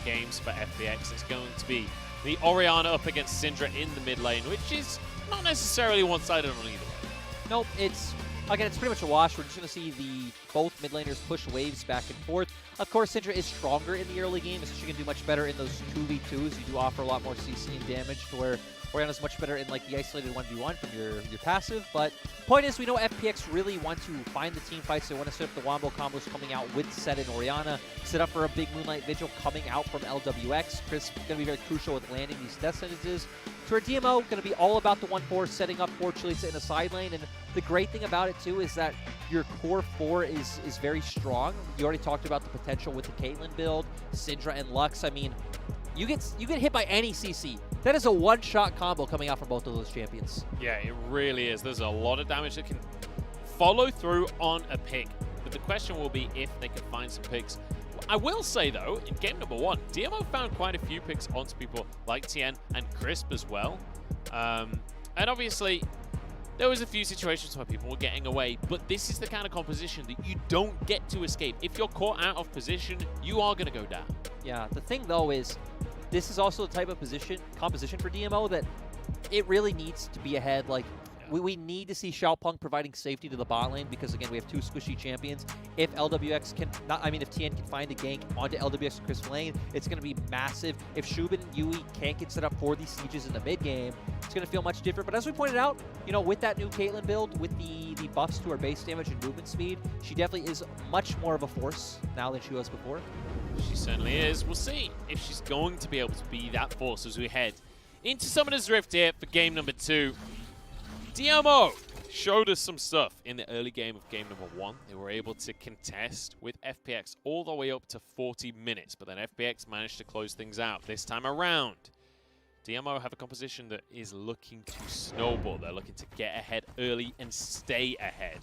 games for FPX. It's going to be the Orianna up against Syndra in the mid lane, which is not necessarily one-sided on either way. Nope, it's pretty much a wash. We're just going to see both mid laners push waves back and forth. Of course, Syndra is stronger in the early game, so she can do much better in those 2v2s. You do offer a lot more CC and damage, to where Orianna's much better in like the isolated 1v1 from your passive. But point is, we know FPX really want to find the team fights. They want to set up the wombo combos coming out with Sett and Orianna, set up for a big Moonlight Vigil coming out from LWX. Chris going to be very crucial with landing these death sentences. To our DMO, going to be all about the 1-4, setting up for Chelizi in a side lane. And the great thing about it, too, is that your core 4 is very strong. You already talked about the potential with the Caitlyn build, Syndra and Lux. I mean, you get hit by any CC. That is a one-shot combo coming out from both of those champions. Yeah, it really is. There's a lot of damage that can follow through on a pick. But the question will be if they can find some picks. I will say, though, in game number 1, DMO found quite a few picks onto people like Tian and Crisp as well. And obviously, there was a few situations where people were getting away, but this is the kind of composition that you don't get to escape. If you're caught out of position, you are going to go down. Yeah, the thing, though, is this is also the type of composition for DMO that it really needs to be ahead. Like, we need to see Xiaopeng providing safety to the bot lane because, again, we have 2 squishy champions. If LWX can, if Tian can find a gank onto LWX and Chris lane, it's going to be massive. If xubin and Yui can't get set up for these sieges in the mid game, it's going to feel much different. But as we pointed out, you know, with that new Caitlyn build, with the buffs to her base damage and movement speed, she definitely is much more of a force now than she was before. She certainly is. We'll see if she's going to be able to be that force as we head into Summoner's Rift here for game number 2. DMO showed us some stuff in the early game of game number 1. They were able to contest with FPX all the way up to 40 minutes, but then FPX managed to close things out. This time around, DMO have a composition that is looking to snowball. They're looking to get ahead early and stay ahead.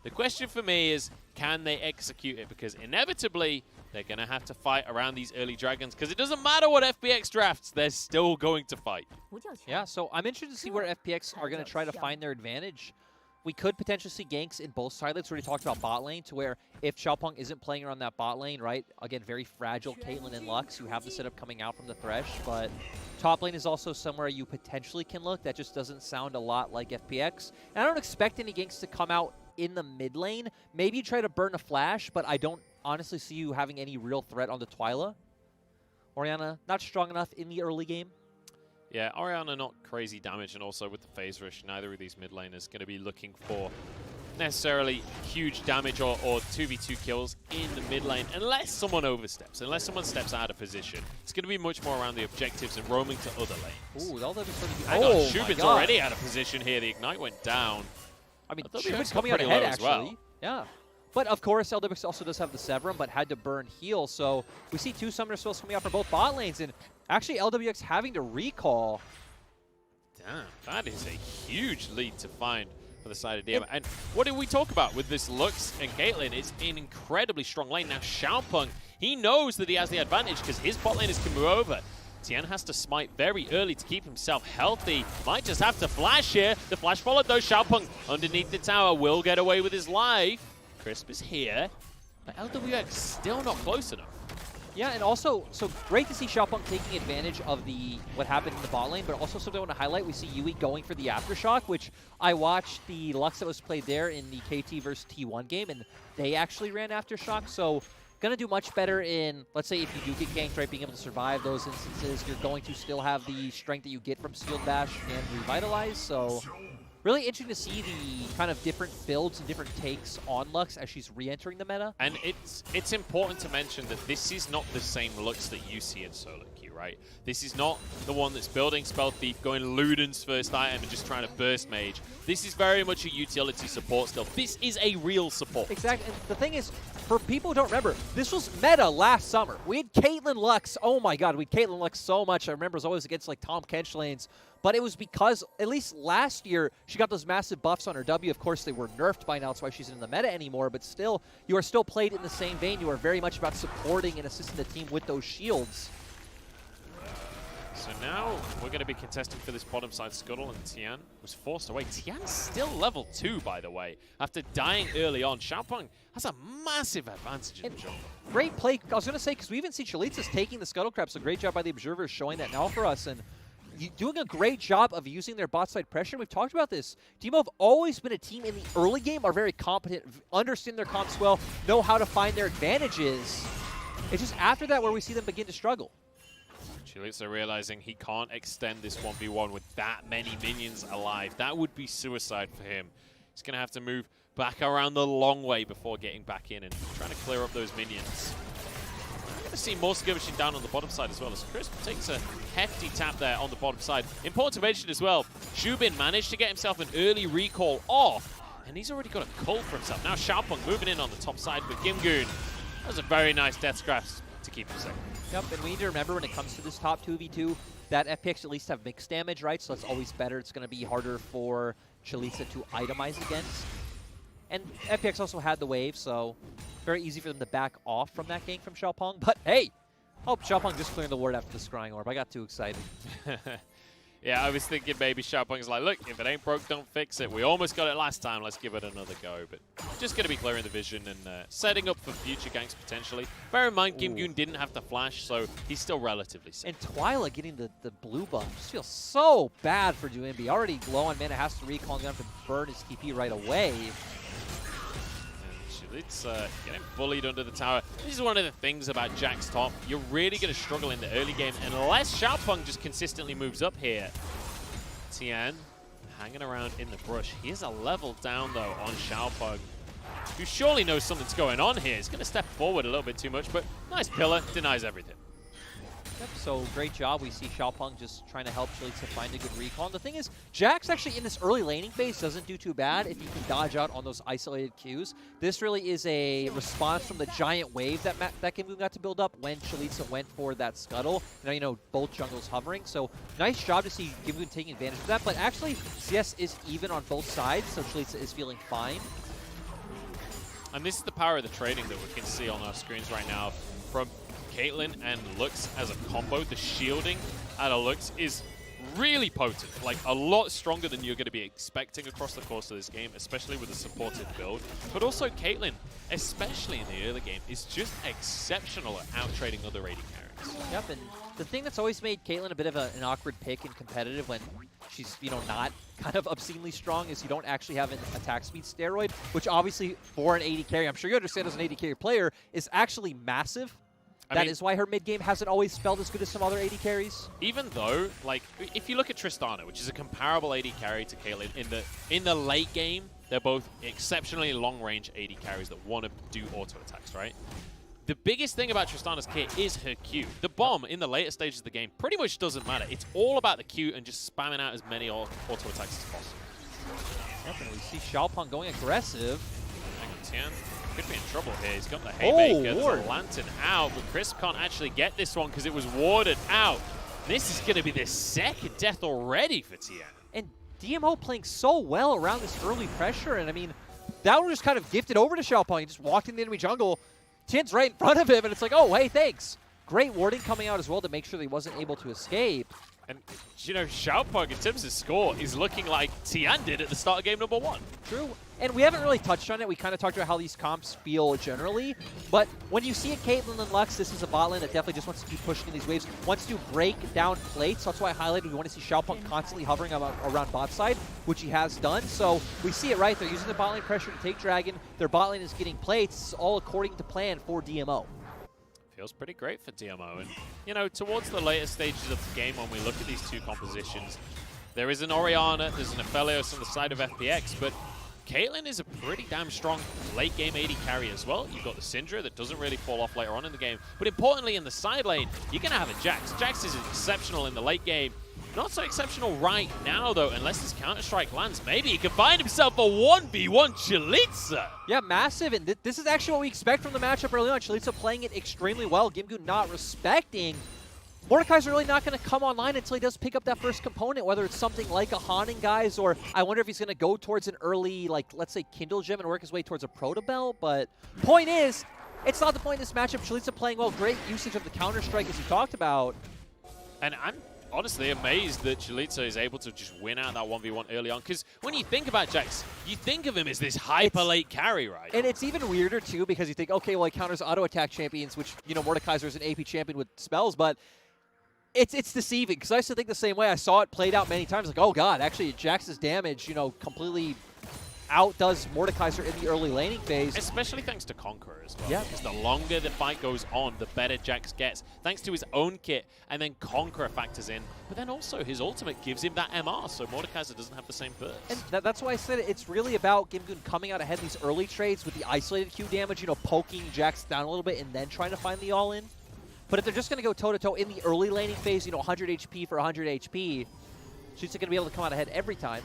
The question for me is, can they execute it? Because inevitably, they're going to have to fight around these early dragons, because it doesn't matter what FPX drafts, they're still going to fight. Yeah, so I'm interested to see where FPX are going to try to find their advantage. We could potentially see ganks in both side lanes. We already talked about bot lane, to where if Xiaopeng isn't playing around that bot lane, right? Again, very fragile Caitlyn and Lux. You have the setup coming out from the Thresh, but top lane is also somewhere you potentially can look. That just doesn't sound a lot like FPX. And I don't expect any ganks to come out in the mid lane. Maybe you try to burn a flash, but I don't honestly see you having any real threat on the Twila. Orianna, not strong enough in the early game. Yeah, Orianna not crazy damage, and also with the phase rush, neither of these mid laners going to be looking for necessarily huge damage or 2v2 kills in the mid lane, unless someone oversteps, unless someone steps out of position. It's going to be much more around the objectives and roaming to other lanes. Ooh, that'll be Hang on, xubin's already out of position here. The Ignite went down. I mean, xubin's coming out ahead, actually. Well. Yeah. But, of course, LWX also does have the Severum, but had to burn heal. So we see 2 Summoner Spells coming out for both bot lanes. And actually, LWX having to recall. Damn, that is a huge lead to find for the side of DMO. And what did we talk about with this Lux and Caitlyn? It's an incredibly strong lane. Now, Xiaopeng, he knows that he has the advantage because his bot laners can move over. Tian has to smite very early to keep himself healthy. Might just have to flash here. The flash followed, though. Xiaopeng underneath the tower will get away with his life. Crisp is here, but LWX still not close enough. Yeah, and also, so great to see Xiaopeng taking advantage of what happened in the bot lane, but also something I want to highlight, we see Yui going for the Aftershock, which I watched the Lux that was played there in the KT versus T1 game, and they actually ran Aftershock, so going to do much better in, let's say if you do get ganked, right, being able to survive those instances, you're going to still have the strength that you get from Sealed Bash and Revitalize, so really interesting to see the kind of different builds and different takes on Lux as she's re-entering the meta. And it's important to mention that this is not the same Lux that you see in solo queue, right? This is not the one that's building Spell Thief, going Luden's first item and just trying to burst mage. This is very much a utility support still. This is a real support. Exactly. And the thing is, for people who don't remember, this was meta last summer. We had Caitlyn Lux. Oh my god, we had Caitlyn Lux so much. I remember it was always against like Tom Kench lanes. But it was because, at least last year, she got those massive buffs on her W. Of course, they were nerfed by now. That's why she's in the meta anymore. But still, you are still played in the same vein. You are very much about supporting and assisting the team with those shields. So now we're going to be contesting for this bottom side scuttle, and Tian was forced away. Tian's still level 2, by the way, after dying early on. Xiaopeng has a massive advantage in the jungle. Great play. I was going to say, because we even see Chelizi's taking the scuttle crab, so great job by the observers showing that now for us. And doing a great job of using their bot side pressure. We've talked about this. DMO have always been a team in the early game, are very competent, understand their comps well, know how to find their advantages. It's just after that where we see them begin to struggle. Chelizi realizing he can't extend this 1v1 with that many minions alive. That would be suicide for him. He's going to have to move back around the long way before getting back in and trying to clear up those minions. We're going to see more skirmishing down on the bottom side as well, as Crisp takes a hefty tap there on the bottom side. Important to mention as well, xubin managed to get himself an early recall off, and he's already got a cult for himself. Now Xiaopeng moving in on the top side with GimGoon. That was a very nice death grasp to keep him safe. Yep, and we need to remember when it comes to this top 2v2, that FPX at least have mixed damage, right? So that's always better. It's going to be harder for Chelizi to itemize against. And FPX also had the wave, so very easy for them to back off from that gank from Xiaopeng. But hey, oh, Xiaopeng just clearing the ward after the scrying orb. I got too excited. Yeah, I was thinking maybe Xiaopeng's like, look, if it ain't broke, don't fix it. We almost got it last time. Let's give it another go. But just going to be clearing the vision and setting up for future ganks potentially. Bear in mind, GimGoon didn't have to flash, so he's still relatively safe. And Twila getting the blue buff just feels so bad for Doinb. Already low on mana, has to recall and going to burn his TP right away. It's getting bullied under the tower. This is one of the things about Jack's top. You're really going to struggle in the early game unless Xiaopeng just consistently moves up here. Tian hanging around in the brush. He is a level down, though, on Xiaopeng, who surely knows something's going on here. He's going to step forward a little bit too much, but nice pillar, denies everything. Yep, so great job. We see Xiaopeng just trying to help Chelizi find a good recall. And the thing is, Jax actually in this early laning phase doesn't do too bad if you can dodge out on those isolated Qs. This really is a response from the giant wave that GimGoon got to build up when Chelizi went for that scuttle. Now, you know, both jungles hovering. So nice job to see GimGoon taking advantage of that. But actually, CS is even on both sides, so Chelizi is feeling fine. And this is the power of the trading that we can see on our screens right now from Caitlyn and Lux as a combo. The shielding out of Lux is really potent, like a lot stronger than you're going to be expecting across the course of this game, especially with a supported build. But also Caitlyn, especially in the early game, is just exceptional at out-trading other AD carries. Yep, and the thing that's always made Caitlyn a bit of an awkward pick in competitive when she's, you know, not kind of obscenely strong is you don't actually have an attack speed steroid, which obviously for an AD carry, I'm sure you understand as an AD carry player, is actually massive. That is why her mid-game hasn't always felt as good as some other AD carries. Even though, like, if you look at Tristana, which is a comparable AD carry to Caitlyn, in the late game, they're both exceptionally long-range AD carries that want to do auto-attacks, right? The biggest thing about Tristana's kit is her Q. The bomb in the later stages of the game pretty much doesn't matter. It's all about the Q and just spamming out as many auto-attacks as possible. Yep, and we see Xiaopeng going aggressive. Tian could be in trouble here. He's got the haymaker. There's ward. a lantern out, but Chris can't actually get this one because it was warded out. This is going to be the second death already for Tian. And DMO playing so well around this early pressure, and I mean, that one just kind of gifted over to Xiaopeng. He just walked in the enemy jungle. Tian's right in front of him, and it's like, oh, hey, thanks. Great warding coming out as well to make sure that he wasn't able to escape. And, you know, Xiaopeng, in terms of score, is looking like Tian did at the start of game number 1. True. And we haven't really touched on it. We kind of talked about how these comps feel generally. But when you see a Caitlyn and Lux, this is a bot lane that definitely just wants to keep pushing these waves, wants to break down plates. That's why I highlighted we want to see Xiaopeng constantly hovering around bot side, which he has done. So we see it right. They're using the bot lane pressure to take Dragon. Their bot lane is getting plates, all according to plan for DMO. Feels pretty great for DMO. And, you know, towards the later stages of the game, when we look at these two compositions, there is an Orianna, there's an Aphelios on the side of FPX, but Caitlyn is a pretty damn strong late game AD carry as well. You've got the Syndra that doesn't really fall off later on in the game. But importantly, in the side lane, you're going to have a Jax. Jax is exceptional in the late game. Not so exceptional right now, though, unless this Counter-Strike lands. Maybe he can find himself a 1v1 Chelizi. Yeah, massive, and this is actually what we expect from the matchup early on. Chelizi playing it extremely well. GimGoon not respecting. Mordekaiser really not going to come online until he does pick up that first component, whether it's something like a Haunting, guys, or I wonder if he's going to go towards an early, like, let's say Kindle Gem and work his way towards a Protobell. But point is, it's not the point in this matchup. Chelizi playing well, great usage of the Counter-Strike as you talked about. And honestly amazed that Chelizi is able to just win out that 1v1 early on. Because when you think about Jax, you think of him as this hyper late carry, right? And it's even weirder, too, because you think, okay, well, he counters auto-attack champions, which, you know, Mordekaiser is an AP champion with spells, but it's deceiving. Because I used to think the same way. I saw it played out many times. Like, oh, God, actually, Jax's damage, you know, completely outdoes Mordekaiser in the early laning phase. Especially thanks to Conqueror as well. Yeah. Because the longer the fight goes on, the better Jax gets. Thanks to his own kit, and then Conqueror factors in. But then also his ultimate gives him that MR, so Mordekaiser doesn't have the same burst. And that's why I said it's really about GimGoon coming out ahead in these early trades with the isolated Q damage, you know, poking Jax down a little bit and then trying to find the all-in. But if they're just going to go toe-to-toe in the early laning phase, you know, 100 HP for 100 HP, she's going to be able to come out ahead every time.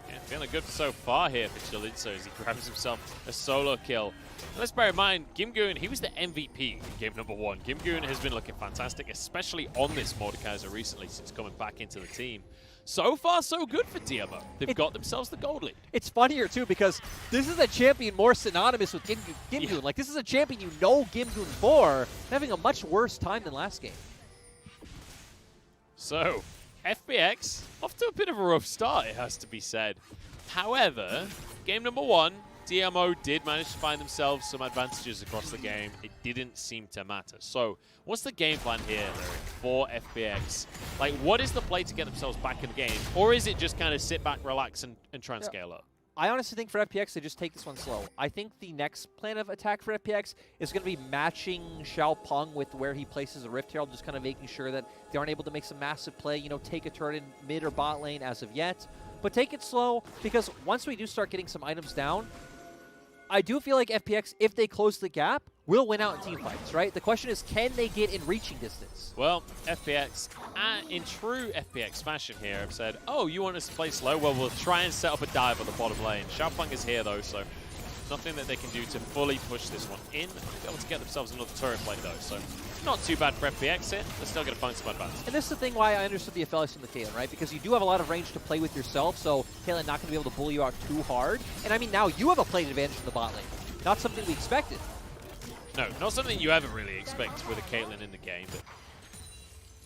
Yeah, feeling good so far here for Chelizi as he grabs himself a solo kill. And let's bear in mind, GimGoon, he was the MVP in game number 1. GimGoon has been looking fantastic, especially on this Mordekaiser recently since coming back into the team. So far, so good for DMO. They've got themselves the gold lead. It's funnier, too, because this is a champion more synonymous with GimGoon. Yeah. Like, this is a champion you know GimGoon for, having a much worse time than last game. So, FPX, off to a bit of a rough start, it has to be said. However, game number 1, DMO did manage to find themselves some advantages across the game. It didn't seem to matter. So, what's the game plan here, Lyric, for FPX? Like, what is the play to get themselves back in the game? Or is it just kind of sit back, relax, and try and scale up? I honestly think for FPX, they just take this one slow. I think the next plan of attack for FPX is going to be matching Xiaopeng with where he places a Rift Herald, just kind of making sure that they aren't able to make some massive play, you know, take a turret in mid or bot lane as of yet. But take it slow, because once we do start getting some items down, I do feel like FPX, if they close the gap, will win out in team fights, right? The question is, can they get in reaching distance? Well, FPX, in true FPX fashion here, have said, oh, you want us to play slow? Well, we'll try and set up a dive on the bottom lane. Xiaopeng is here, though, so nothing that they can do to fully push this one in. They'll be able to get themselves another turret play, though, so not too bad for FPX here. They're still going to find some advantage. And this is the thing why I understood the Aphelios and the Caitlyn, right? Because you do have a lot of range to play with yourself, so Caitlyn not going to be able to bully you out too hard. And I mean, now you have a plate advantage in the bot lane. Not something we expected. No, not something you ever really expect with a Caitlyn in the game. But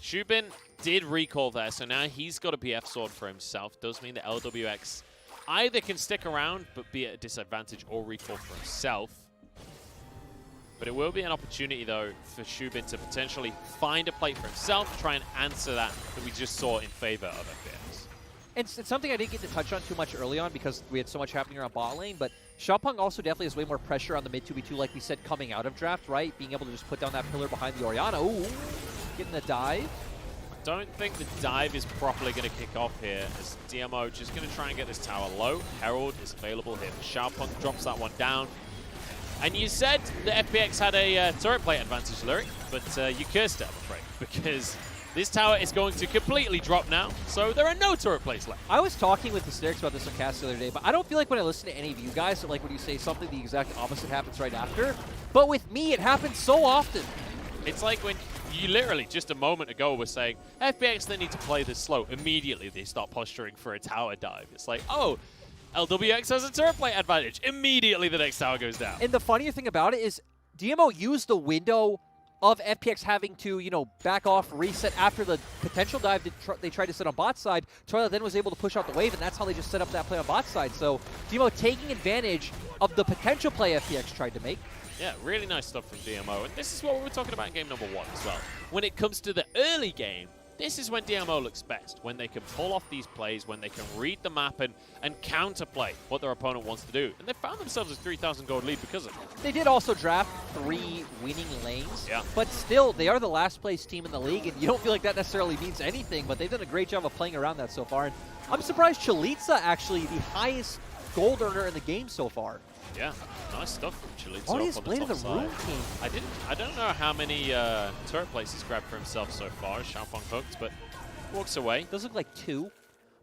xubin did recall there, so now he's got a BF sword for himself. Does mean that LWX either can stick around but be at a disadvantage or recall for himself. But it will be an opportunity, though, for xubin to potentially find a plate for himself, try and answer that we just saw in favor of FPX. It's something I didn't get to touch on too much early on because we had so much happening around bot lane, but Xiaopeng also definitely has way more pressure on the mid 2v2, like we said, coming out of draft, right? Being able to just put down that pillar behind the Orianna. Ooh, getting the dive. I don't think the dive is properly going to kick off here, as DMO just going to try and get this tower low. Herald is available here. Xiaopeng drops that one down. And you said the FPX had a turret plate advantage, Lyric, but you cursed it, I'm afraid, because this tower is going to completely drop now, so there are no turret plates left. I was talking with the Hysterics about this on cast the other day, but I don't feel like when I listen to any of you guys, like when you say something, the exact opposite happens right after. But with me, it happens so often. It's like when you literally just a moment ago were saying, FPX, they need to play this slow. Immediately, they start posturing for a tower dive. It's like, oh, LWX has a turret plate advantage. Immediately, the next tower goes down. And the funnier thing about it is DMO used the window of FPX having to, you know, back off, reset after the potential dive they tried to set on bot side. Twila then was able to push out the wave, and that's how they just set up that play on bot side. So DMO taking advantage of the potential play FPX tried to make. Yeah, really nice stuff from DMO. And this is what we were talking about in game number 1 as well. When it comes to the early game, this is when DMO looks best, when they can pull off these plays, when they can read the map and counterplay what their opponent wants to do. And they found themselves a 3,000 gold lead because of it. They did also draft 3 winning lanes, yeah. But still, they are the last place team in the league, and you don't feel like that necessarily means anything, but they've done a great job of playing around that so far. And I'm surprised Chelizi actually the highest gold earner in the game so far. Yeah, nice stuff from Chelizi. Oh, he's played the Rune King. I don't know how many turret plates he's grabbed for himself so far. Xiaopeng hooked, but walks away. Does look like 2.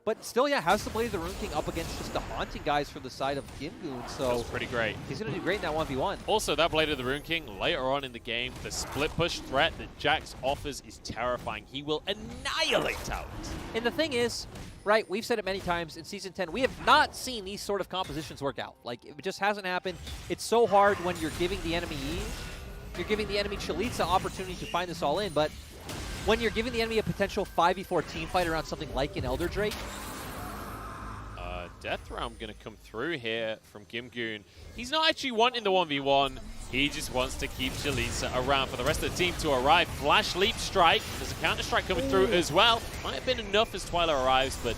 But still, yeah, has the Blade of the Rune King up against just the haunting guys for the side of GimGoon, so that's pretty great. He's going to do great in that 1v1. Also, that Blade of the Rune King, later on in the game, the split push threat that Jax offers is terrifying. He will annihilate towers. And the thing is, right, we've said it many times in Season 10, we have not seen these sort of compositions work out. Like, it just hasn't happened. It's so hard when you're giving the enemy Chelizi opportunity to find this all in, but when you're giving the enemy a potential 5v4 team fight around something like an Elder Drake. Death Realm going to come through here from GimGoon. He's not actually wanting the 1v1. He just wants to keep Chelizi around for the rest of the team to arrive. Flash Leap Strike. There's a counter-strike coming through as well. Might have been enough as Twila arrives, but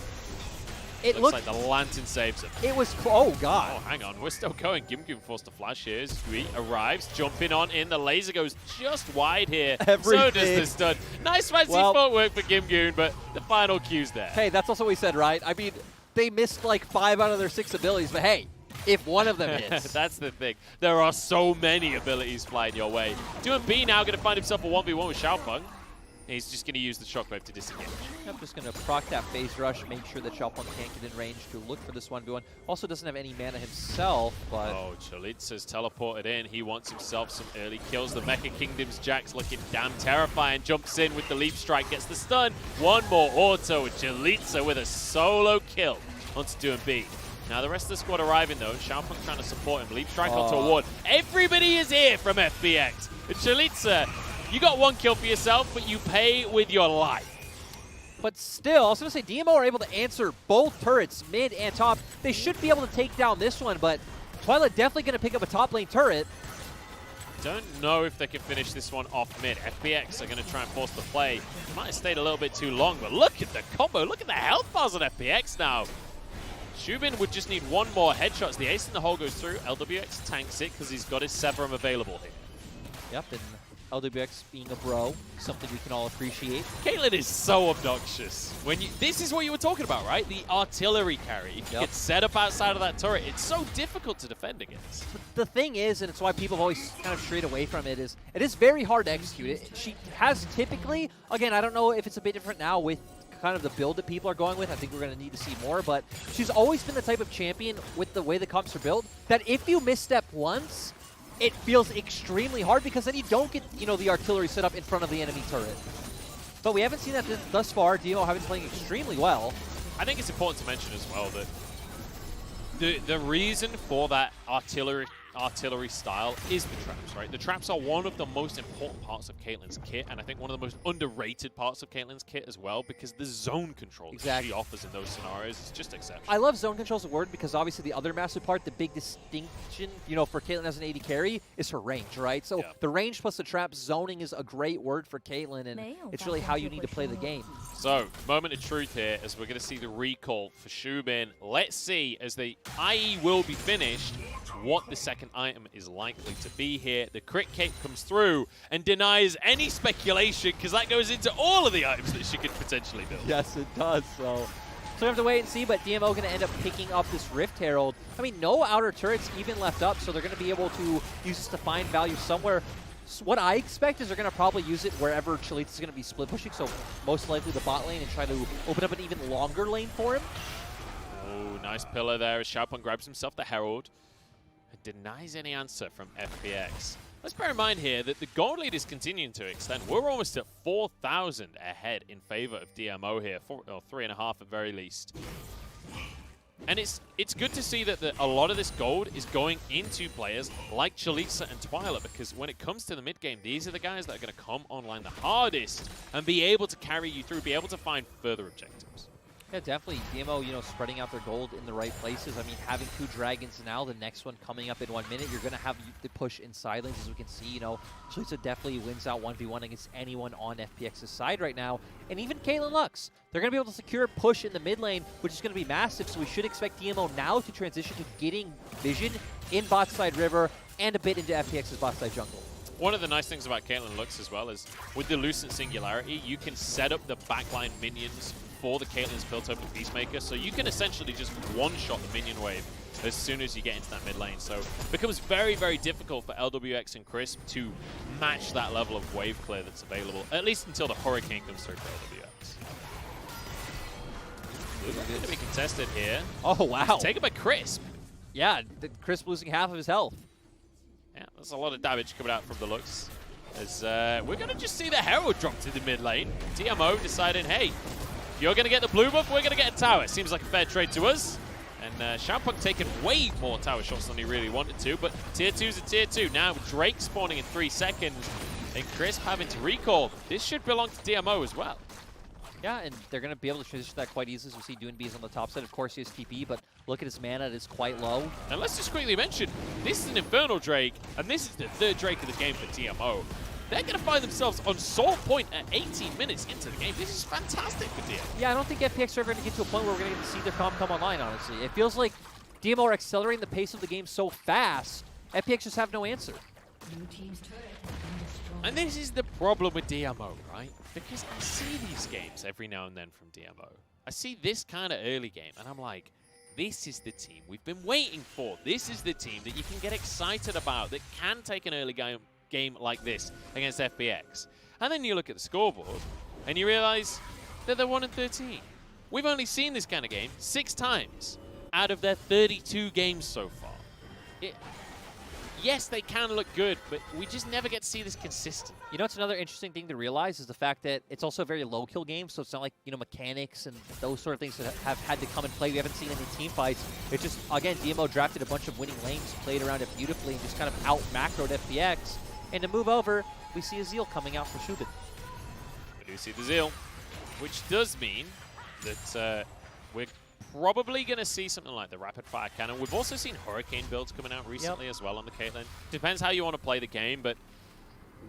it looks like the Lantern saves him. It was, oh god. Oh, hang on, we're still going. GimGoon forced to flash here. Squee arrives, jumping on in. The laser goes just wide here. Everything. So does the stun. Nice fancy footwork for GimGoon, but the final cue's there. Hey, that's also what we said, right? I mean, they missed like 5 out of their 6 abilities, but hey, if one of them hits. That's the thing. There are so many abilities flying your way. Doinb now going to find himself a 1v1 with Xiaopeng. He's just going to use the shockwave to disengage. I'm just going to proc that phase rush, make sure that Xiaopeng can't get in range to look for this 1v1. Also doesn't have any mana himself, but... Oh, Chelizi's teleported in. He wants himself some early kills. The Mecha Kingdom's Jack's looking damn terrifying. Jumps in with the leap strike, gets the stun. One more auto, and Chelizi with a solo kill onto Doinb. Now the rest of the squad arriving though. Xiaopeng trying to support him. Leap strike onto a ward. Everybody is here from FPX. And Chelizi, you got 1 kill for yourself, but you pay with your life. But still, I was going to say, DMO are able to answer both turrets, mid and top. They should be able to take down this one, but Twila definitely going to pick up a top lane turret. Don't know if they can finish this one off mid. FPX are going to try and force the play. Might have stayed a little bit too long, but look at the combo. Look at the health bars on FPX now. Xubin would just need 1 more headshots. The ace in the hole goes through. LWX tanks it because he's got his Severum available here. Yep, and LWX being a bro, something we can all appreciate. Caitlyn is so obnoxious. This is what you were talking about, right? The artillery carry. If you get set up outside of that turret, it's so difficult to defend against. The thing is, and it's why people have always kind of strayed away from it, is it is very hard to execute. She has typically, again, I don't know if it's a bit different now with kind of the build that people are going with. I think we're going to need to see more, but she's always been the type of champion with the way the comps are built that if you misstep once, it feels extremely hard because then you don't get, the artillery set up in front of the enemy turret. But we haven't seen that thus far. DMO have been playing extremely well. I think it's important to mention as well that the reason for that artillery style is the traps, right? The traps are one of the most important parts of Caitlyn's kit, and I think one of the most underrated parts of Caitlyn's kit as well, because the zone control that she offers in those scenarios is just exceptional. I love zone control as a word because obviously the other massive part, the big distinction, for Caitlyn as an AD carry is her range, right? So the range plus the trap zoning is a great word for Caitlyn, and it's really how you need to play the game. So, moment of truth here as we're going to see the recall for Xubin. Let's see, as the IE will be finished, what the second item is likely to be here. The crit cape comes through and denies any speculation because that goes into all of the items that she could potentially build. Yes, it does. So we have to wait and see, but DMO going to end up picking up this Rift Herald. I mean, no outer turrets even left up, so they're going to be able to use this to find value somewhere. So what I expect is they're going to probably use it wherever Chelizi is going to be split pushing, so most likely the bot lane, and try to open up an even longer lane for him. Oh, nice pillar there as Xiaopeng grabs himself the Herald. Denies any answer from FPX. Let's bear in mind here that the gold lead is continuing to extend. We're almost at 4,000 ahead in favor of DMO here, 3.5 at very least. And it's good to see that a lot of this gold is going into players like Chelizi and Twila, because when it comes to the mid game, these are the guys that are going to come online the hardest and be able to carry you through, be able to find further objectives. Yeah, definitely. DMO, spreading out their gold in the right places. I mean, having 2 dragons now, the next one coming up in 1 minute, you're going to have the push in side lanes, as we can see. Chelizi definitely wins out 1v1 against anyone on FPX's side right now. And even Caitlyn Lux. They're going to be able to secure a push in the mid lane, which is going to be massive. So we should expect DMO now to transition to getting vision in bot side river and a bit into FPX's bot side jungle. One of the nice things about Caitlyn Lux as well is with the Lucent Singularity, you can set up the backline minions for the Caitlyn's built open Peacemaker, so you can essentially just one-shot the minion wave as soon as you get into that mid lane. So it becomes very, very difficult for LWX and Crisp to match that level of wave clear that's available, at least until the Hurricane comes through for LWX. Going to be contested here. Oh, wow. Taken by Crisp. Yeah, Crisp losing half of his health. Yeah, there's a lot of damage coming out from the Lux. As we're going to just see the Herald drop to the mid lane. DMO deciding, hey, you're going to get the blue buff, we're going to get a tower. Seems like a fair trade to us. And Xiaopeng taking way more tower shots than he really wanted to, but tier 2's a tier 2. Now Drake spawning in 3 seconds. And Crisp having to recall. This should belong to DMO as well. Yeah, and they're going to be able to transition that quite easily. So we see Doinb is on the top side. Of course, he has TP, but look at his mana. It is quite low. And let's just quickly mention, this is an Infernal Drake, and this is the third Drake of the game for DMO. They're going to find themselves on Soul Point at 18 minutes into the game. This is fantastic for DMO. Yeah, I don't think FPX are ever going to get to a point where we're going to get to see their comp come online, honestly. It feels like DMO are accelerating the pace of the game so fast, FPX just have no answer. And this is the problem with DMO, right? Because I see these games every now and then from DMO. I see this kind of early game, and I'm like, this is the team we've been waiting for. This is the team that you can get excited about, that can take an early game like this against FPX. And then you look at the scoreboard, and you realize that they're 1-13. We've only seen this kind of game 6 times out of their 32 games so far. Yes, they can look good, but we just never get to see this consistent. You know what's another interesting thing to realize is the fact that it's also a very low-kill game, so it's not like, you know, mechanics and those sort of things that have had to come and play. We haven't seen any team fights. It's just, again, DMO drafted a bunch of winning lanes, played around it beautifully, and just kind of out-macroed FPX. And to move over, we see a Zeal coming out for xubin. We do see the Zeal, which does mean that we're probably going to see something like the Rapid Fire Cannon. We've also seen Hurricane builds coming out recently as well on the Caitlyn. Depends how you want to play the game, but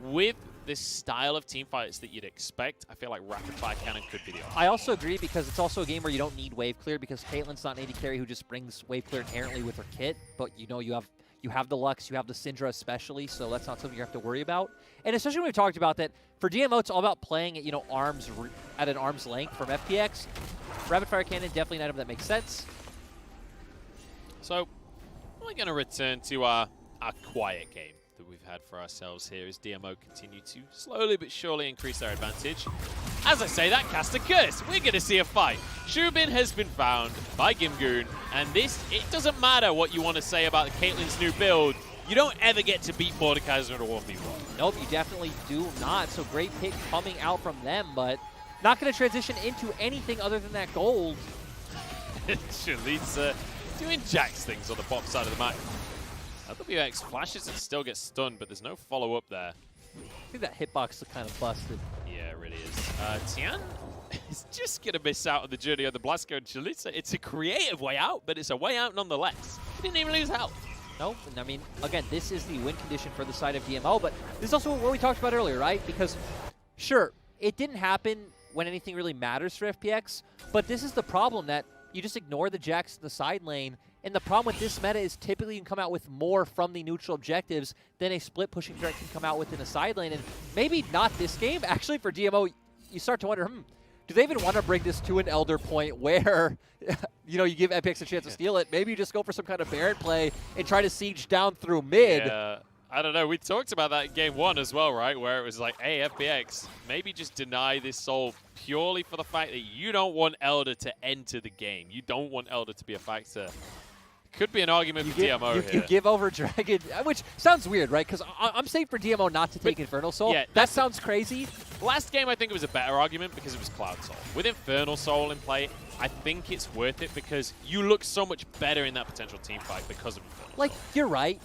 with this style of team fights that you'd expect, I feel like Rapid Fire Cannon could be the option. I also agree because it's also a game where you don't need wave clear because Caitlyn's not an AD carry who just brings wave clear inherently with her kit, but you know you have the Lux, you have the Syndra especially, so that's not something you have to worry about. And especially when we've talked about that, for DMO, it's all about playing at, you know, at an arm's length from FPX. Rapid Fire Cannon, definitely an item that makes sense. So, we're going to return to our quiet game that we've had for ourselves here as DMO continue to slowly but surely increase their advantage. As I say that, cast a curse. We're going to see a fight. xubin has been found by GimGoon, and this, it doesn't matter what you want to say about Caitlyn's new build. You don't ever get to beat Mordekaiser in a 1v1. Nope, you definitely do not. So great pick coming out from them, but not going to transition into anything other than that gold. Chelizi doing Jax things on the bottom side of the map. LPX flashes and still gets stunned, but there's no follow-up there. I think that hitbox is kind of busted. Yeah, it really is. Tian is just going to miss out on the journey of the Blasco and Chelizi. It's a creative way out, but it's a way out nonetheless. He didn't even lose health. Nope, and I mean, again, this is the win condition for the side of DMO, but this is also what we talked about earlier, right? Because, sure, it didn't happen when anything really matters for FPX, but this is the problem that you just ignore the Jax in the side lane, and the problem with this meta is typically you can come out with more from the neutral objectives than a split pushing threat can come out with in a side lane, and maybe not this game. Actually, for DMO, you start to wonder, do they even want to bring this to an Elder point where, you know, you give FPX a chance to steal it? Maybe you just go for some kind of Baron play and try to siege down through mid. Yeah, I don't know. We talked about that in game 1 as well, right? Where it was like, hey, FPX, maybe just deny this soul purely for the fact that you don't want Elder to enter the game. You don't want Elder to be a factor. Could be an argument for DMO here. You give over Dragon, which sounds weird, right? Because I'm safe for DMO not to take Infernal Soul. Yeah, that sounds crazy. Last game, I think it was a better argument because it was Cloud Soul. With Infernal Soul in play, I think it's worth it because you look so much better in that potential team fight because of Infernal Soul. You're right.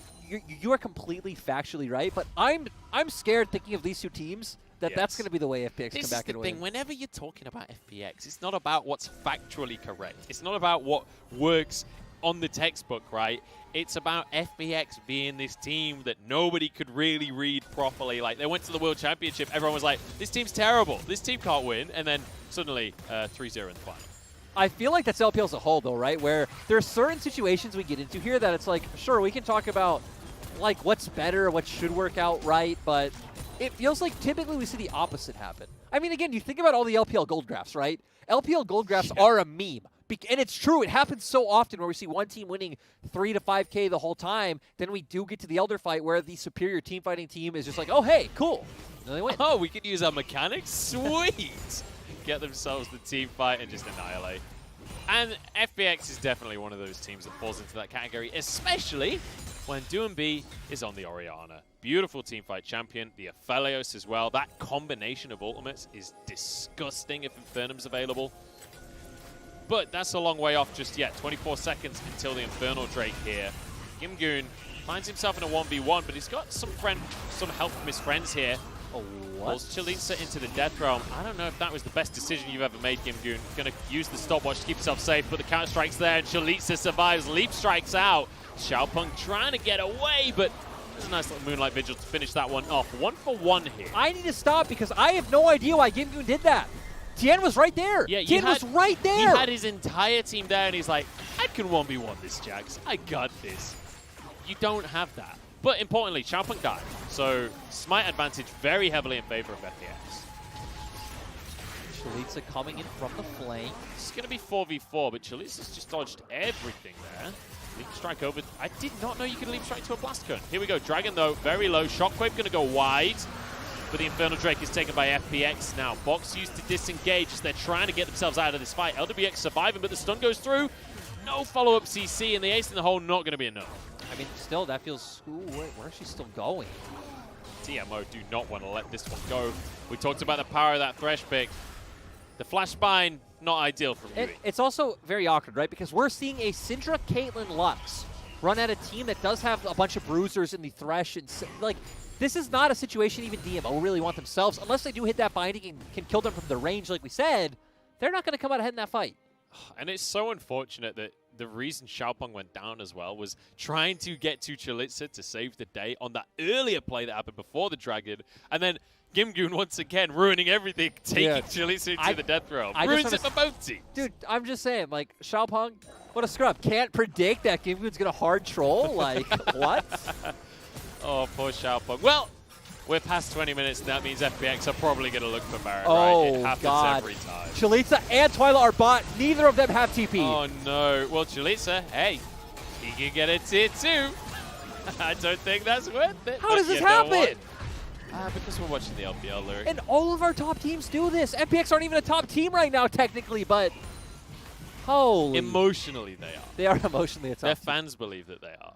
You are completely factually right, but I'm scared thinking of these two teams that's going to be the way FPX come back and win. This is the thing. Whenever you're talking about FPX, it's not about what's factually correct. It's not about what works on the textbook, right? It's about FPX being this team that nobody could really read properly. Like, they went to the World Championship, everyone was like, this team's terrible, this team can't win, and then suddenly 3-0 in the final. I feel like that's LPL as a whole, though, right? Where there are certain situations we get into here that it's like, sure, we can talk about, like, what's better, what should work out right, but it feels like typically we see the opposite happen. I mean, again, you think about all the LPL gold graphs, right? LPL gold graphs are a meme. And it's true, it happens so often where we see one team winning 3 to 5K the whole time, then we do get to the Elder fight where the superior team fighting team is just like, oh, hey, cool. And then they win. Oh, we could use our mechanics? Sweet! Get themselves the team fight and just annihilate. And FPX is definitely one of those teams that falls into that category, especially when Doinb is on the Orianna. Beautiful teamfight champion, the Aphelios as well. That combination of ultimates is disgusting if Infernum's available. But that's a long way off just yet. 24 seconds until the Infernal Drake here. GimGoon finds himself in a 1v1, but he's got some help from his friends here. Oh, what? Pulls Chelizi into the Death Realm. I don't know if that was the best decision you've ever made, GimGoon. Going to use the stopwatch to keep himself safe, but the counter strike's there, and Chelizi survives. Leap strikes out. Xiaopeng trying to get away, but there's a nice little Moonlight Vigil to finish that one off. 1 for 1 here. I need to stop because I have no idea why GimGoon did that. Tian was right there. Yeah, Tian was right there. He had his entire team there, and he's like, I can 1v1 this, Jax. I got this. You don't have that. But importantly, Xiaopeng died. So smite advantage very heavily in favor of FPX. Chelizi coming in from the flank. It's going to be 4v4, but Chelizi's just dodged everything there. Leap strike over. I did not know you could leap strike to a blast cone. Here we go. Dragon, though, very low. Shockwave going to go wide. But the Infernal Drake is taken by FPX now. Box used to disengage as they're trying to get themselves out of this fight. LWX surviving, but the stun goes through. No follow-up CC, and the ace in the hole not going to be enough. I mean, still, that feels... Ooh, where is she still going? DMO do not want to let this one go. We talked about the power of that Thresh pick. The flash spine, not ideal for me. It's also very awkward, right? Because we're seeing a Syndra, Caitlyn, Lux run at a team that does have a bunch of bruisers in the Thresh. And like, this is not a situation even DMO really want themselves. Unless they do hit that binding and can kill them from the range, like we said, they're not going to come out ahead in that fight. And it's so unfortunate that the reason Xiaopeng went down as well was trying to get to Chelizi to save the day on that earlier play that happened before the Dragon. And then GimGoon once again ruining everything, taking Chelizi into the Death Realm. Ruins it for both teams. Dude, I'm just saying, like, Xiaopeng, what a scrub. Can't predict that GimGoon's going to hard troll. Like, what? Oh, poor Xiaopeng. Well, we're past 20 minutes, and that means FPX are probably going to look for Baron, right? It happens every time. Chelizi and Twila are bot. Neither of them have TP. Oh, no. Well, Chelizi, hey, he can get a tier 2. I don't think that's worth it. How does this happen? Because we're watching the LPL lyric. And all of our top teams do this. FPX aren't even a top team right now, technically, but holy. Emotionally, they are. They are emotionally a top Their team. fans believe that they are.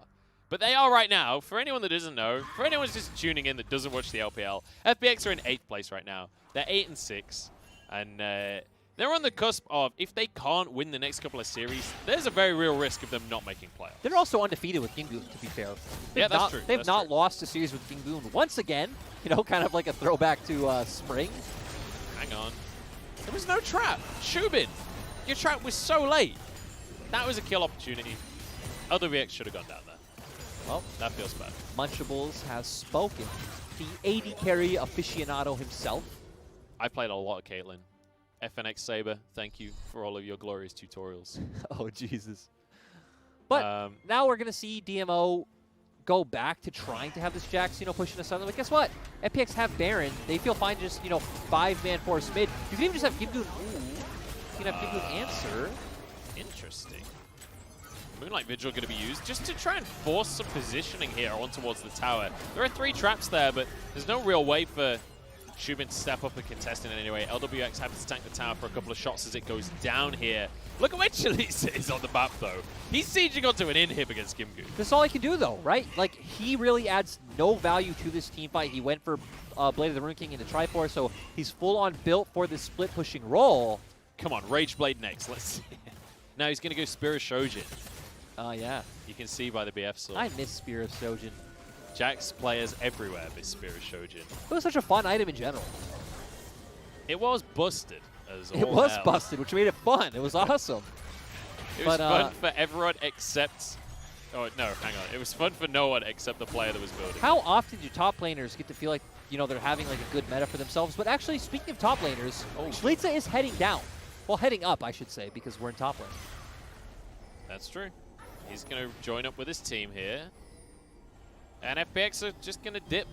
But they are right now. For anyone that doesn't know, for anyone who's just tuning in that doesn't watch the LPL, FPX are in 8th place right now. They're 8 and 6. And they're on the cusp of, if they can't win the next couple of series, there's a very real risk of them not making playoffs. They're also undefeated with GimGoon, to be fair. Yeah, that's true. They've not lost a series with GimGoon once again. You know, kind of like a throwback to spring. Hang on. There was no trap. xubin, your trap was so late. That was a kill opportunity. LWX should have gone down there. Well, that feels bad. Munchables has spoken. The AD carry aficionado himself. I played a lot of Caitlyn. FNX Saber, thank you for all of your glorious tutorials. Oh, Jesus. But now we're going to see DMO go back to trying to have this Jax, you know, pushing us on. But guess what? FPX have Baron. They feel fine just, you know, 5-man force mid. You can even just have GimGoon. You can have GimGoon answer. Interesting. Moonlight Vigil going to be used just to try and force some positioning here on towards the tower. There are 3 traps there, but there's no real way for xubin to step up and contest in any way. LWX happens to tank the tower for a couple of shots as it goes down here. Look at where Chelizi is on the map, though. He's sieging onto an inhib against GimGoon. This is all he can do, though, right? Like, he really adds no value to this team fight. He went for Blade of the Rune King into Triforce, so he's full-on built for this split-pushing role. Come on, Rage Blade next. Let's see. Now he's going to go Spear of Shojin. Oh, yeah. You can see by the BF sword. I miss Spear of Shojin. Jax players everywhere miss Spear of Shojin. It was such a fun item in general. It was busted as all It was hell. busted, which made it fun. It was awesome. It was fun for everyone except... Oh, no, hang on. It was fun for no one except the player that was building. How often do top laners get to feel like, you know, they're having like a good meta for themselves? But actually, speaking of top laners, Chelizi is heading down. Well, heading up, I should say, because we're in top lane. That's true. He's going to join up with his team here. And FPX are just going to dip.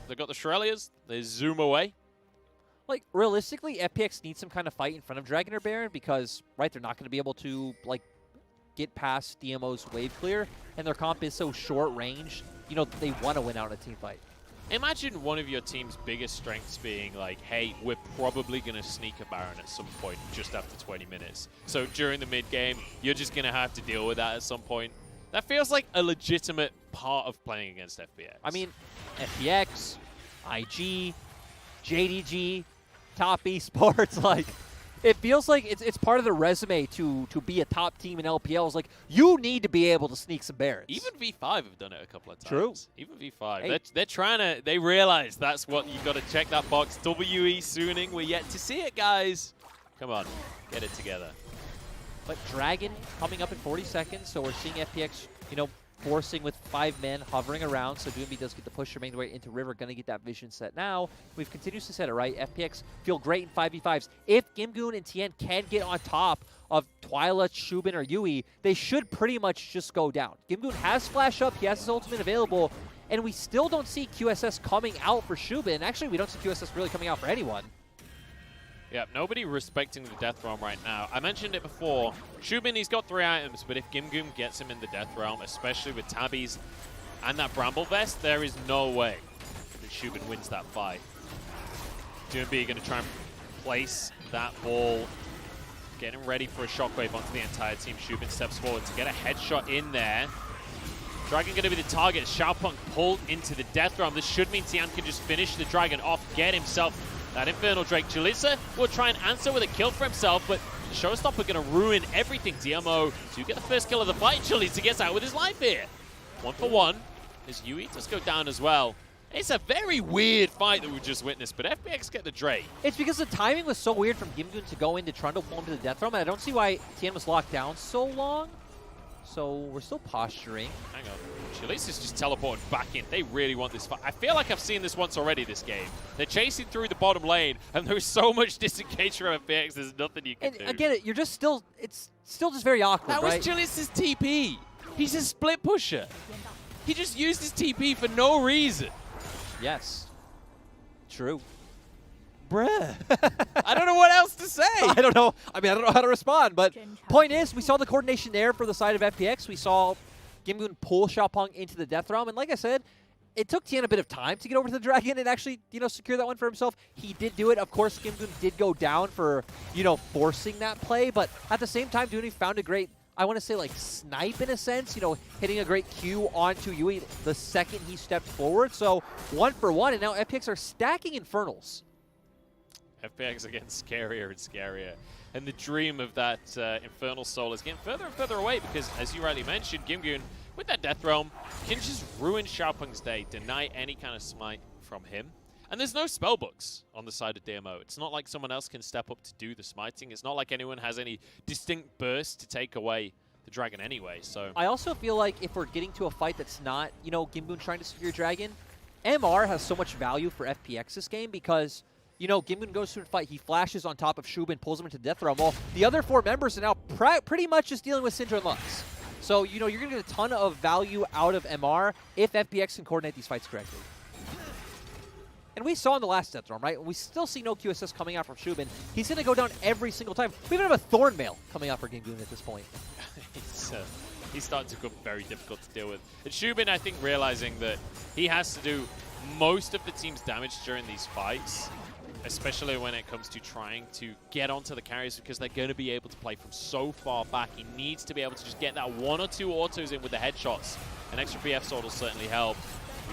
They've got the Shrelias. They zoom away. Like, realistically, FPX needs some kind of fight in front of Dragon or Baron because, right, they're not going to be able to, like, get past DMO's wave clear. And their comp is so short range, you know, they want to win out in a team fight. Imagine one of your team's biggest strengths being like, hey, we're probably going to sneak a Baron at some point just after 20 minutes. So during the mid-game, you're just going to have to deal with that at some point. That feels like a legitimate part of playing against FPX. I mean, FPX, IG, JDG, Top Esports, like, It feels like it's part of the resume to be a top team in LPL. It's like, you need to be able to sneak some Barons. Even V5 have done it a couple of times. True. Even V5. Hey. They're trying to, they realize that's what you got to check that box. WE sooning. We're yet to see it, guys. Come on, get it together. But Dragon coming up in 40 seconds, so we're seeing FPX, forcing with 5 men hovering around. So Doinb does get the push to make the way into River, going to get that vision set now. We've continued to set it right. FPX feel great in 5v5s. If GimGoon and Tian can get on top of Twila, xubin, or Yui, they should pretty much just go down. GimGoon has flash up, he has his ultimate available, and we still don't see QSS coming out for xubin. Actually, we don't see QSS really coming out for anyone. Yeah, nobody respecting the Death Realm right now. I mentioned it before. xubin, he's got 3 items, but if GimGoon gets him in the Death Realm, especially with Tabbies and that Bramble Vest, there is no way that xubin wins that fight. Doinb going to try and place that ball, getting ready for a shockwave onto the entire team. xubin steps forward to get a headshot in there. Dragon going to be the target. Xiaopeng pulled into the Death Realm. This should mean Tian can just finish the Dragon off, get himself that Infernal Drake. Chelizi will try and answer with a kill for himself, but Showstopper going to ruin everything. DMO to get the first kill of the fight. Chelizi gets out with his life here. 1 for 1. As Yui does go down as well. It's a very weird fight that we just witnessed, but FPX get the Drake. It's because the timing was so weird from GimGoon to go into Trundle, pull him to the Death Realm, and I don't see why Tian was locked down so long. So we're still posturing. Hang on. Chelizi's just teleporting back in. They really want this fight. I feel like I've seen this once already this game. They're chasing through the bottom lane, and there's so much disengagement from FPX, there's nothing you can do. Again, you're just still, it's still just very awkward, That was Chelizi's TP. He's a split pusher. He just used his TP for no reason. Yes. True. Bruh. I don't know what else to say. I don't know. I mean, I don't know how to respond, but point is, we saw the coordination there for the side of FPX. We saw GimGoon pull Xiaopeng into the Death Realm, and like I said, it took Tian a bit of time to get over to the Dragon and actually, secure that one for himself. He did do it. Of course, GimGoon did go down for, forcing that play, but at the same time, Dooney found a great, I want to say, like, snipe in a sense, hitting a great Q onto Yui the second he stepped forward. So 1 for 1, and now FPX are stacking Infernals. FPX are getting scarier and scarier. And the dream of that Infernal Soul is getting further and further away because, as you rightly mentioned, GimGoon, with that Death Realm, can just ruin Xiaopeng's day, deny any kind of smite from him. And there's no spellbooks on the side of DMO. It's not like someone else can step up to do the smiting. It's not like anyone has any distinct burst to take away the Dragon anyway. So I also feel like if we're getting to a fight that's not, GimGoon trying to secure Dragon, MR has so much value for FPX this game because GimGoon goes to a fight, he flashes on top of xubin, pulls him into Death Realm. Well, the other 4 members are now pretty much just dealing with Syndra and Lux. So, you're going to get a ton of value out of MR if FPX can coordinate these fights correctly. And we saw in the last Death Realm, right? We still see no QSS coming out from xubin. He's going to go down every single time. We even have a Thorn Mail coming out for GimGoon at this point. He's starting to become very difficult to deal with. And xubin, I think, realizing that he has to do most of the team's damage during these fights, especially when it comes to trying to get onto the carries because they're going to be able to play from so far back. He needs to be able to just get that 1 or 2 autos in with the headshots. An extra BF sword will certainly help.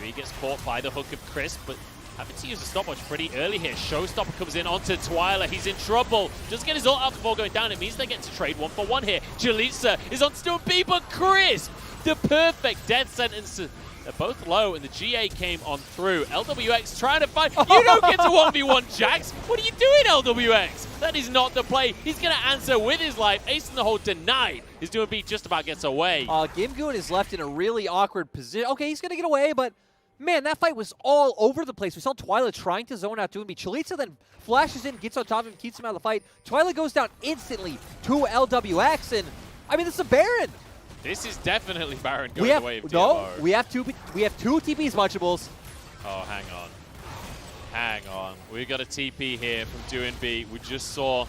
He gets caught by the hook of Chris, but having to use the stopwatch pretty early here. Showstopper comes in onto Twila. He's in trouble. Just get his ult out before going down. It means they get to trade 1 for 1 here. Chelizi is on Doinb, but Chris, the perfect death sentence. They're both low, and the GA came on through. LWX trying to fight. You don't get to 1v1 Jax. What are you doing, LWX? That is not the play. He's going to answer with his life. Ace in the hole denied. His Doinb just about gets away. GimGoon is left in a really awkward position. Okay, he's going to get away, but man, that fight was all over the place. We saw Twila trying to zone out Doinb. Chelizi then flashes in, gets on top of him, keeps him out of the fight. Twila goes down instantly to LWX, and I mean, this is a Baron. This is definitely Baron going the way of DMO. No, we have two TPs, Munchables. Oh, hang on. Hang on. We got a TP here from Doinb. We just saw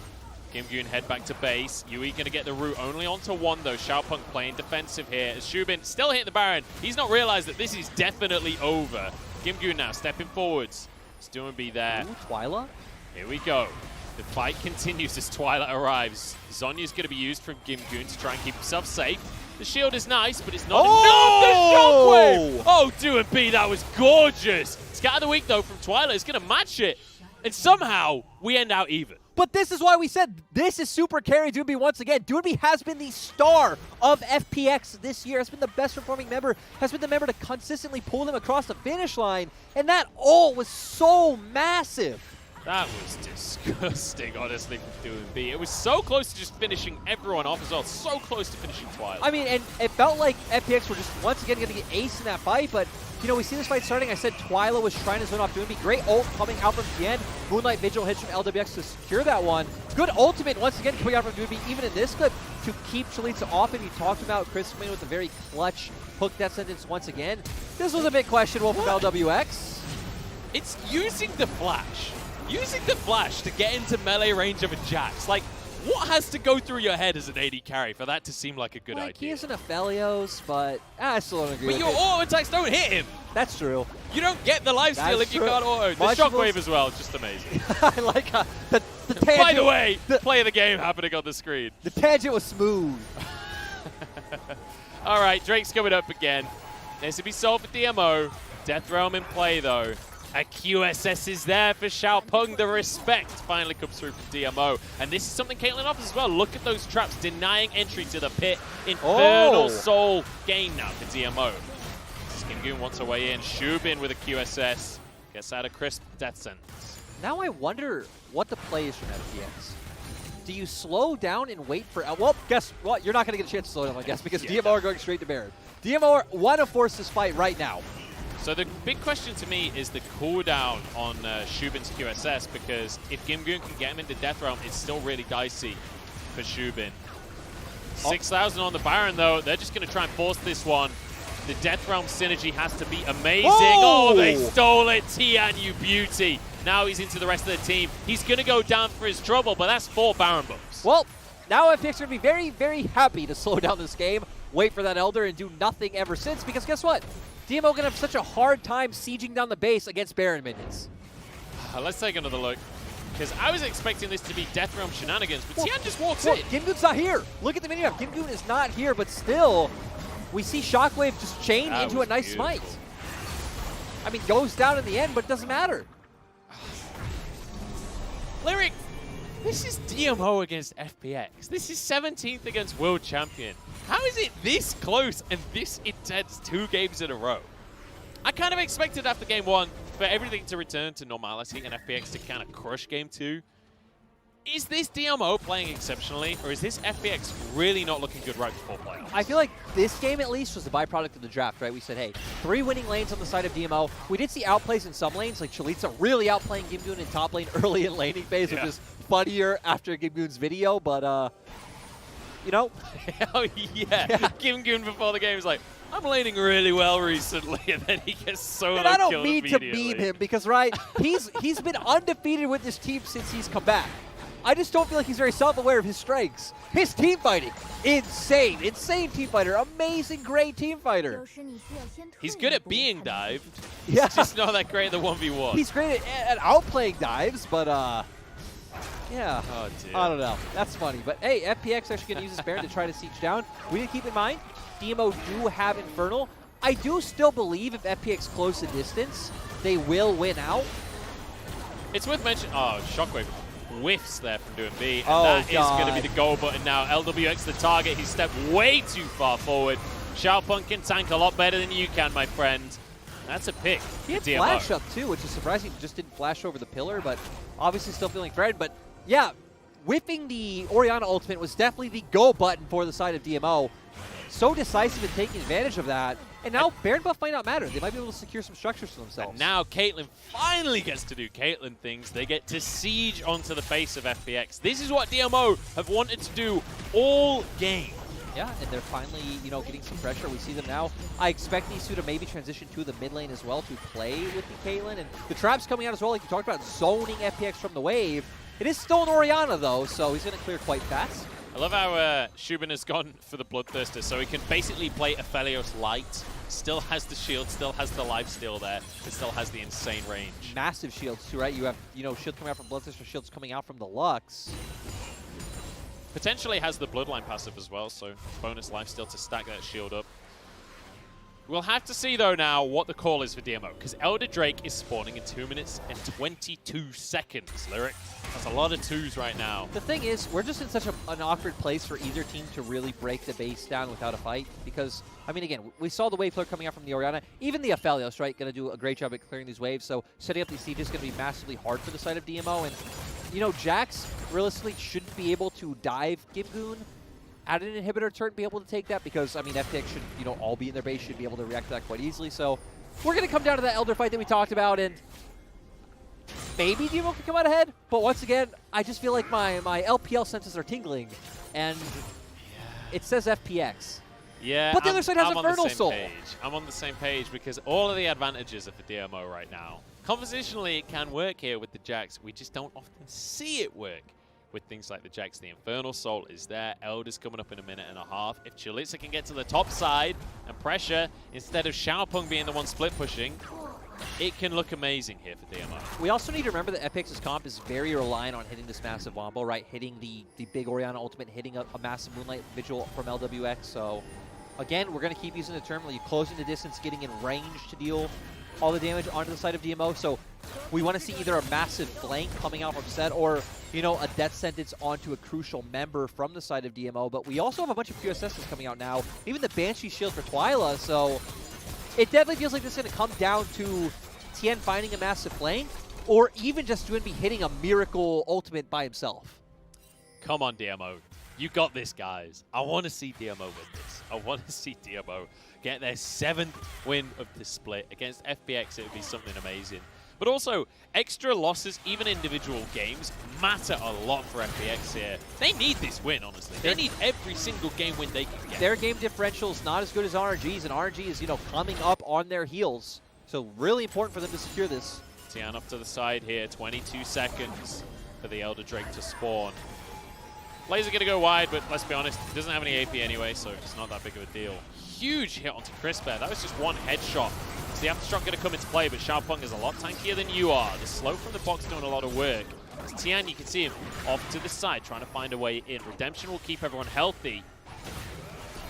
GimGoon head back to base. Yui going to get the route only onto 1, though. Xiaopeng playing defensive here. As xubin still hitting the Baron. He's not realized that this is definitely over. GimGoon now stepping forwards. It's Doinb there. Ooh, Twila. Here we go. The fight continues as Twila arrives. Zonya's going to be used from GimGoon to try and keep himself safe. The shield is nice, but it's not enough. The shockwave! Oh, Doinb, that was gorgeous. Scatter the weak, though, from Twila is going to match it. And somehow, we end out even. But this is why we said this is super carry Doinb once again. Doinb has been the star of FPX this year, has been the best performing member, has been the member to consistently pull them across the finish line, and that ult was so massive. That was disgusting, honestly, from Doinb. It was so close to just finishing everyone off as well. So close to finishing Twila. I mean, and it felt like FPX were just once again going to get ace in that fight, but you know, we see this fight starting. I said Twila was trying to zone off Doinb. Great ult coming out from Tian. Moonlight Vigil hits from LWX to secure that one. Good ultimate once again coming out from Doinb, even in this clip, to keep Chelizi off. And you talked about Chris coming with a very clutch hook death sentence once again. This was a bit questionable from LWX. It's using the flash. Using the flash to get into melee range of a Jax. Like, what has to go through your head as an AD carry for that to seem like a good idea? He is an Aphelios, but I still don't agree But with your it. auto attacks don't hit him. That's true. You don't get the lifesteal if you can't auto. The shockwave as well, just amazing. I like the tangent. By the way, play of the game happening on the screen. The tangent was smooth. All right, Drake's coming up again. This will be solved for DMO. Death Realm in play, though. A QSS is there for Xiaopeng. The respect finally comes through from DMO. And this is something Caitlyn offers as well. Look at those traps denying entry to the pit. Infernal Soul game now for DMO. GimGoon wants a way in. Xubin with a QSS. Gets out a crisp death sentence. Now I wonder what the play is from FPX. Do you slow down and wait for... well, guess what? You're not going to get a chance to slow down, I guess, because DMO are going straight to Baron. DMO want to force this fight right now. So the big question to me is the cooldown on Xubin's QSS, because if GimGoon can get him into Death Realm, it's still really dicey for Xubin. 6,000 on the Baron, though. They're just going to try and force this one. The Death Realm synergy has to be amazing. Oh, they stole it. Tian, you beauty. Now he's into the rest of the team. He's going to go down for his trouble, but that's 4 Baron buffs. Well, now FPX are going to be very, very happy to slow down this game, wait for that Elder, and do nothing ever since, because guess what? DMO going to have such a hard time sieging down the base against Baron minions. Let's take another look, because I was expecting this to be Death Realm shenanigans, but Tian just walks in. GimGoon's not here. Look at the mini map. GimGoon is not here, but still, we see Shockwave just chain into a nice smite. I mean, goes down in the end, but it doesn't matter. Lyric, this is DMO against FPX. This is 17th against World Champion. How is it this close and this intense 2 games in a row? I kind of expected after game 1 for everything to return to normality and FPX to kind of crush game 2. Is this DMO playing exceptionally, or is this FPX really not looking good right before playoffs? I feel like this game at least was the byproduct of the draft, right? We said, hey, 3 winning lanes on the side of DMO. We did see outplays in some lanes, like Chelizi really outplaying GimGoon in top lane early in laning phase, which is funnier after GimGoon's video, but you know. Oh, yeah. GimGoon before the game was like, I'm laning really well recently, and then he gets solo killed. And I don't mean to meme him because, right, he's been undefeated with this team since he's come back. I just don't feel like he's very self-aware of his strengths. His team fighting, insane. Insane team fighter. Amazing, great team fighter. He's good at being dived. Yeah. He's just not that great at the 1v1. He's great at outplaying dives, but yeah. Oh, dear. I don't know. That's funny. But hey, FPX actually going to use this Baron to try to siege down. We need to keep in mind, DMO do have Infernal. I do still believe if FPX close the distance, they will win out. It's worth mentioning, Shockwave whiffs there from Doinb, and that is going to be the goal button now. LWX the target. He stepped way too far forward. Xiaopeng can tank a lot better than you can, my friend. That's a pick. He had flash up too, which is surprising. He just didn't flash over the pillar, but obviously still feeling threatened. But yeah, whiffing the Orianna ultimate was definitely the go button for the side of DMO. So decisive in taking advantage of that. And now Baron buff might not matter. They might be able to secure some structures for themselves. And now Caitlyn finally gets to do Caitlyn things. They get to siege onto the face of FPX. This is what DMO have wanted to do all game. Yeah, and they're finally, you know, getting some pressure. We see them now. I expect these two to maybe transition to the mid lane as well to play with the Caitlyn. And the trap's coming out as well, like you talked about, zoning FPX from the wave. It is still an Orianna, though, so he's going to clear quite fast. I love how Xubin has gone for the Bloodthirster, so he can basically play Aphelios light. Still has the shield, still has the lifesteal there, but still has the insane range. Massive shields, too, right? You have, you know, shield coming out from Bloodthirster, shields coming out from the Lux. Potentially has the Bloodline passive as well, so bonus lifesteal to stack that shield up. We'll have to see, though, now what the call is for DMO, because Elder Drake is spawning in 2 minutes and 22 seconds, Lyric. That's a lot of twos right now. The thing is, we're just in such an awkward place for either team to really break the base down without a fight, because, I mean, again, we saw the wave clear coming out from the Orianna. Even the Aphelios, right, going to do a great job at clearing these waves, so setting up these sieges is going to be massively hard for the side of DMO, and, you know, Jax realistically shouldn't be able to dive GimGoon at an inhibitor turn, be able to take that, because, I mean, FPX should, you know, all be in their base, should be able to react to that quite easily. So we're going to come down to that Elder fight that we talked about, and maybe DMO can come out ahead. But once again, I just feel like my LPL senses are tingling, and it says FPX. Yeah, but the other side has Infernal Soul. I'm on the same page because all of the advantages are for DMO right now. Compositionally, it can work here with the Jax. We just don't often see it work with things like the Jax. The Infernal Soul is there. Elder's coming up in a minute and a half. If Chelizi can get to the top side and pressure, instead of Xiaopeng being the one split pushing, it can look amazing here for DMO. We also need to remember that FPX's comp is very reliant on hitting this massive wombo, right? Hitting the big Orianna ultimate, hitting a massive Moonlight Vigil from LWX. So, again, we're going to keep using the term where you closing the distance, getting in range to deal all the damage onto the side of DMO. So we want to see either a massive flank coming out from Sett or, you know, a death sentence onto a crucial member from the side of DMO. But we also have a bunch of QSSs coming out now, even the Banshee shield for Twila. So it definitely feels like this is going to come down to Tian finding a massive flank or even just Doinb hitting a miracle ultimate by himself. Come on, DMO. You got this, guys. I want to see DMO win this. I want to see DMO get their 7th win of this split. Against FPX, it would be something amazing. But also, extra losses, even individual games, matter a lot for FPX here. They need this win, honestly. They need every single game win they can get. Their game differential is not as good as RNG's, and RNG is, you know, coming up on their heels. So really important for them to secure this. Tian up to the side here, 22 seconds for the Elder Drake to spawn. Laser going to go wide, but let's be honest, he doesn't have any AP anyway, so it's not that big of a deal. Huge hit onto Chris there. That was just one headshot. So the aftershock going to come into play, but Xiaopeng is a lot tankier than you are. The slow from the box doing a lot of work. As Tian, you can see him off to the side, trying to find a way in. Redemption will keep everyone healthy.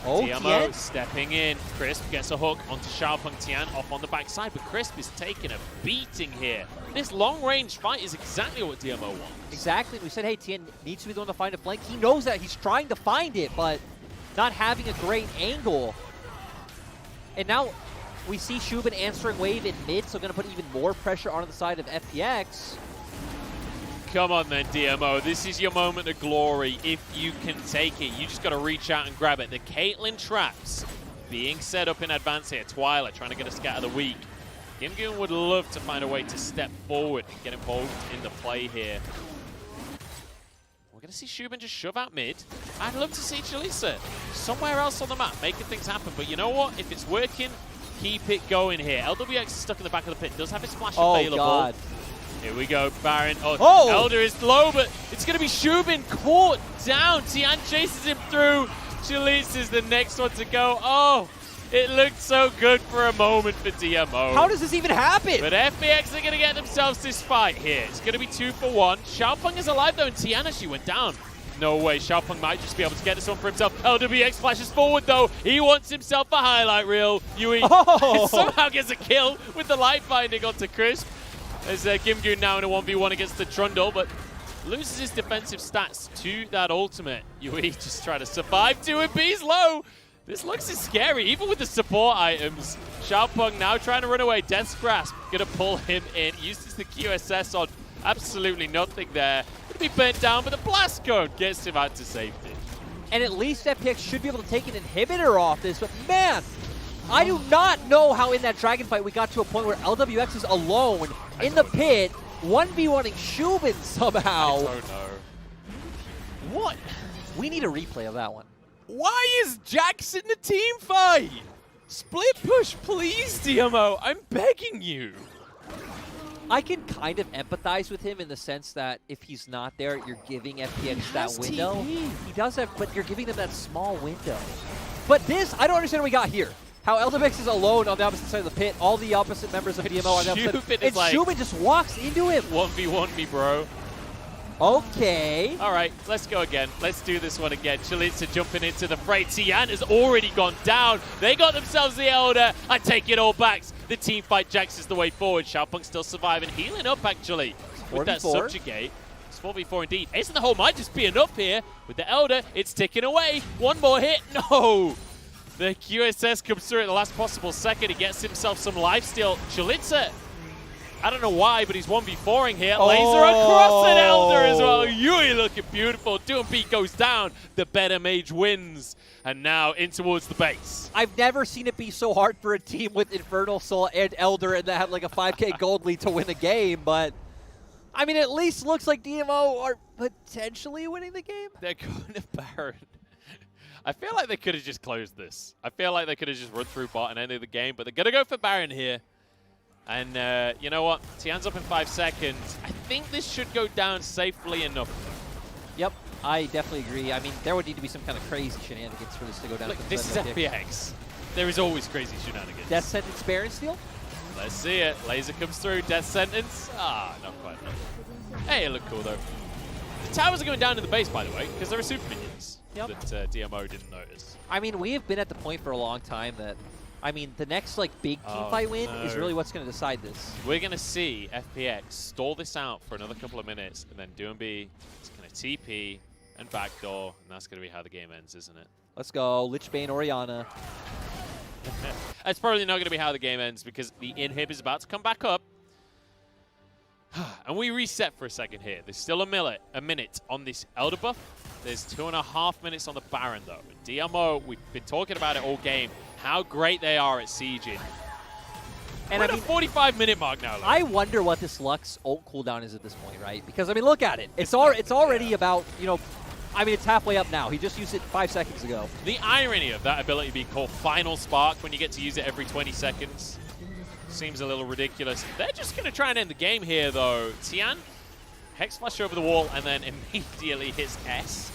Oh, DMO Tian stepping in. Crisp gets a hook onto Xiaopeng. Tian off on the backside, but Crisp is taking a beating here. This long-range fight is exactly what DMO wants. Exactly. We said, hey, Tian needs to be the one to find a flank. He knows that. He's trying to find it, but not having a great angle. And now we see xubin answering wave in mid, so going to put even more pressure onto the side of FPX. Come on then, DMO. This is your moment of glory if you can take it. You just got to reach out and grab it. The Caitlyn traps being set up in advance here. Twila trying to get a scatter the weak. GimGoon would love to find a way to step forward and get involved in the play here. We're going to see xubin just shove out mid. I'd love to see Chelizi somewhere else on the map making things happen. But you know what? If it's working, keep it going here. LWX is stuck in the back of the pit. Does have his flash available. God. Here we go, Baron. Oh, Elder is low, but it's going to be xubin caught down. Tian chases him through. Chelizi is the next one to go. Oh, it looked so good for a moment for DMO. How does this even happen? But FPX are going to get themselves this fight here. It's going to be 2 for 1. Xiaopeng is alive, though, and Tian actually went down. No way. Xiaopeng might just be able to get this one for himself. LWX flashes forward, though. He wants himself a highlight reel. Yui somehow gets a kill with the light binding onto Crisp. There's GimGoon now in a 1v1 against the Trundle, but loses his defensive stats to that ultimate. Yui just trying to survive. Doinb's low. This looks scary, even with the support items. Xiaopeng now trying to run away. Death's Grasp going to pull him in. Uses the QSS on absolutely nothing there. Going to be bent down, but the blast cone gets him out to safety. And at least FPX should be able to take an inhibitor off this, but man, I do not know how in that Dragon fight we got to a point where LWX is alone in the pit, 1v1ing xubin somehow. I don't know. What? We need a replay of that one. Why is Jax in the team fight? Split push, please, DMO. I'm begging you. I can kind of empathize with him in the sense that if he's not there, you're giving FPX that window. TP. He does have, but you're giving them that small window. But this, I don't understand what we got here. How LWX is alone on the opposite side of the pit, all the opposite members of DMO on the opposite side, and like, xubin just walks into him. 1v1 me, bro. Okay. All right, let's go again. Let's do this one again. Chelizi jumping into the fray. Tian has already gone down. They got themselves the Elder. I take it all back. The team fight Jax is the way forward. Xiaopeng still surviving. Healing up, actually, with that 4v4. subjugate. It's 4v4 indeed. Ace in the hole might just be enough here. With the Elder, it's ticking away. One more hit. No! The QSS comes through at the last possible second. He gets himself some lifesteal. Chelizi, I don't know why, but he's 1v4ing here. Laser across an Elder as well. Yui looking beautiful. Doinb goes down. The better mage wins. And now in towards the base. I've never seen it be so hard for a team with Infernal Soul and Elder and that have like a 5k gold lead to win a game, but I mean, at least looks like DMO are potentially winning the game. They're going to Baron. I feel like they could have just closed this. I feel like they could have just run through bot and ended the game, but they're going to go for Baron here. And you know what? Tian's up in 5 seconds. I think this should go down safely enough. Yep, I definitely agree. I mean, there would need to be some kind of crazy shenanigans for this to go down. Look, this is FPX. There is always crazy shenanigans. Death Sentence Baron steal? Let's see it. Laser comes through. Death Sentence. Ah, not quite. Hey, it looked cool, though. The towers are going down to the base, by the way, because there are super minions that DMO didn't notice. I mean, we have been at the point for a long time that, I mean, the next like big team fight win is really what's going to decide this. We're going to see FPX stall this out for another couple of minutes, and then Doinb is going to TP and backdoor, and that's going to be how the game ends, isn't it? Let's go. Lichbane, Orianna. That's probably not going to be how the game ends because the inhib is about to come back up. And we reset for a second here. There's still a minute on this Elder buff. There's 2.5 minutes on the Baron, though. DMO, we've been talking about it all game, how great they are at sieging. And we're at a 45-minute mark now. I wonder what this Lux ult cooldown is at this point, right? Because, I mean, look at it. It's already about, you know, I mean, it's halfway up now. He just used it 5 seconds ago. The irony of that ability being called Final Spark when you get to use it every 20 seconds seems a little ridiculous. They're just going to try and end the game here, though. Tian, Hex Flash over the wall, and then immediately hits S.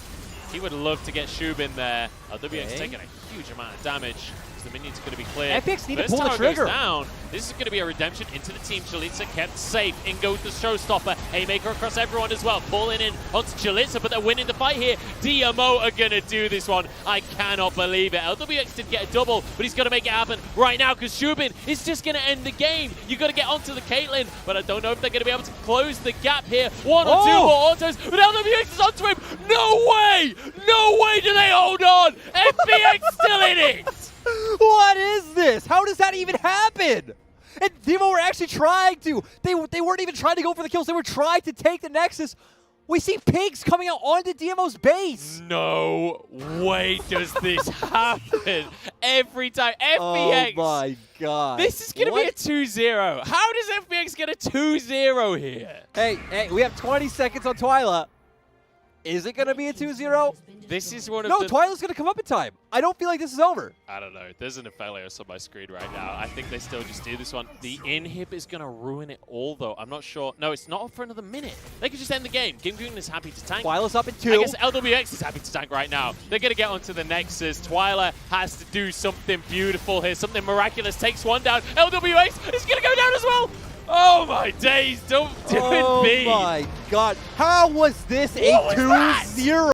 He would love to get xubin there. WX taking a huge amount of damage. The minions are going to be clear. FPX need to pull the trigger. Down. This is going to be a redemption into the team. Chelizi kept safe. In goes the showstopper. Haymaker across everyone as well. Pulling in onto Chelizi, but they're winning the fight here. DMO are going to do this one. I cannot believe it. LWX did get a double, but he's going to make it happen right now because xubin is just going to end the game. You've got to get onto the Caitlyn, but I don't know if they're going to be able to close the gap here. One or two more autos, but LWX is onto him. No way! No way do they hold on! FPX still in it! What is this? How does that even happen? And DMO were actually trying to. They weren't even trying to go for the kills. They were trying to take the Nexus. We see pigs coming out onto DMO's base. No way does this happen every time. FPX. Oh my god. This is going to be a 2-0. How does FPX get a 2-0 here? Hey, we have 20 seconds on Twila. Is it going to be a 2-0? This is one of No, the... Twila's going to come up in time. I don't feel like this is over. I don't know. There's an Aphelios on my screen right now. I think they still just do this one. The inhib is going to ruin it all, though. I'm not sure. No, it's not for another minute. They could just end the game. GimGoon is happy to tank. Twila's up in 2. I guess LWX is happy to tank right now. They're going to get onto the Nexus. Twila has to do something beautiful here. Something miraculous. Takes one down. LWX is going to go down as well. Oh my days, don't do it, Oh my god. How was this a 2-0?